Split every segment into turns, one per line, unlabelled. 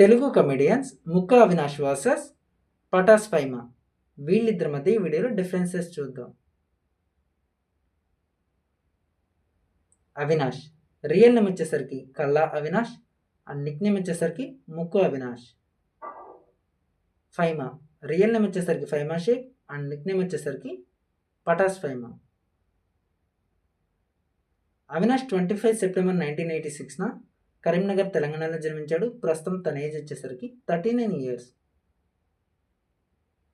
Telugu comedians Mukka Avinash versus Patas Faima. వీళ్ళిద్దరి మధ్య ఈ వీడియోలో డిఫరెన్సెస్ చూద్దాం. అవినాష్ రియల్ నేమ్ వచ్చేసరికి కల్లా అవినాష్ అండ్ నిక్ నేమ్ వచ్చేసరికి ముక్కు అవినాష్. ఫైమా రియల్ నేమ్ వచ్చేసరికి Faima Shaik and nickname వచ్చేసరికి పటాస్ ఫైమా. అవినాష్ 25 సెప్టెంబర్ 1986న కరీంనగర్ తెలంగాణలో జన్మించాడు. ప్రస్తుతం తన ఏజ్ వచ్చేసరికి 39 ఇయర్స్.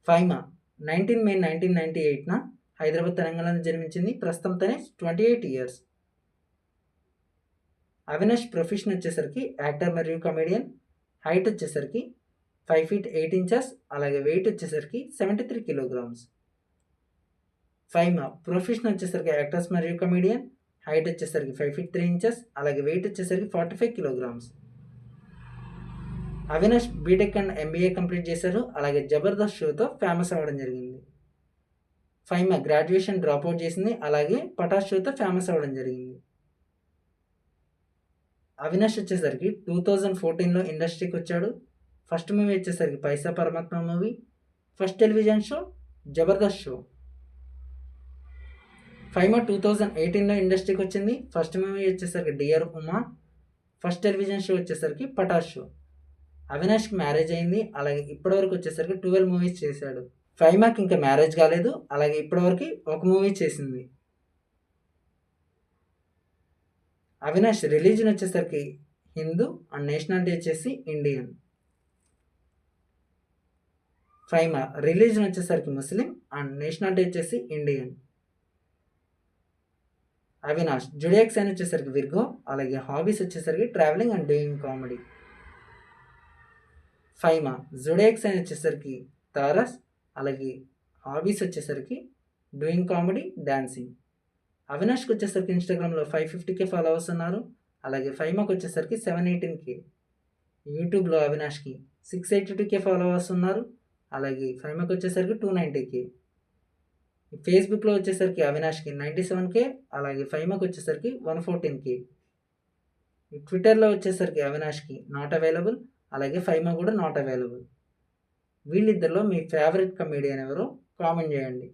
ఫైమా 19 మే 1998న హైదరాబాద్ తెలంగాణలో జన్మించింది. ప్రస్తుతం తన ఏజ్ 28 ఇయర్స్. అవినాష్ ప్రొఫెషన్ వచ్చేసరికి యాక్టర్ మరియు కమెడియన్. హైట్ వచ్చేసరికి 5 feet 8 inches, అలాగే వెయిట్ వచ్చేసరికి 73 kilograms. ఫైమా ప్రొఫెషన్ వచ్చేసరికి యాక్టర్స్ మరియు కమెడియన్. హైట్ వచ్చేసరికి 5 feet 3 inches, అలాగే వెయిట్ వచ్చేసరికి 45 kilograms. Avinash BTech and MBA complete చేశారు. అలాగే జబర్దస్త్ షోతో ఫేమస్ అవ్వడం జరిగింది. ఫైమా గ్రాడ్యుయేషన్ డ్రాప్అవుట్ చేసింది. అలాగే పటాస్ షోతో ఫేమస్ అవ్వడం జరిగింది. అవినాష్ వచ్చేసరికి 2014లో ఇండస్ట్రీకి వచ్చాడు. ఫస్ట్ మూవీ వచ్చేసరికి Paisa Paramatma movie. First television show Jabardasth show. Faima 2018లో ఇండస్ట్రీకి వచ్చింది. ఫస్ట్ మూవీ వచ్చేసరికి dear Uma. First television show వచ్చేసరికి పటాస్ షో. అవినాష్కి మ్యారేజ్ అయింది. అలాగే ఇప్పటివరకు వచ్చేసరికి 12 మూవీస్ చేశాడు. ఫైమాకి ఇంకా మ్యారేజ్ కాలేదు. అలాగే ఇప్పటివరకు ఒక మూవీ చేసింది. అవినాష్ రిలీజన్ వచ్చేసరికి హిందూ అండ్ నేషనాలిటీ వచ్చేసి ఇండియన్. ఫైమా రిలీజన్ వచ్చేసరికి ముస్లిం అండ్ నేషనాలిటీ వచ్చేసి ఇండియన్. అవినాష్ జుడియాక్ సైన్ వచ్చేసరికి విర్గో. అలాగే హాబీస్ వచ్చేసరికి travelling and doing comedy. Faima zodiac sign వచ్చేసరికి తారస్. అలాగే హాబీస్ వచ్చేసరికి డూయింగ్ కామెడీ, డాన్సింగ్. అవినాష్కి వచ్చేసరికి ఇన్స్టాగ్రామ్లో 550K ఫాలోవర్స్ ఉన్నారు. అలాగే ఫైమాకి వచ్చేసరికి 718K. యూట్యూబ్లో అవినాష్కి 682K ఫాలోవర్స్ ఉన్నారు. అలాగే ఫైమాకి వచ్చేసరికి 290K. ఫేస్బుక్లో వచ్చేసరికి అవినాష్కి 97K. అలాగే ఫైమాకి వచ్చేసరికి 114K. ట్విట్టర్లో వచ్చేసరికి అవినాష్కి నాట్ అవైలబుల్. అలాగే ఫైమా కూడా నాట్ అవైలబుల్. వీళ్ళిద్దరిలో మీ ఫేవరెట్ కమెడియన్ ఎవరో కామెంట్ చేయండి.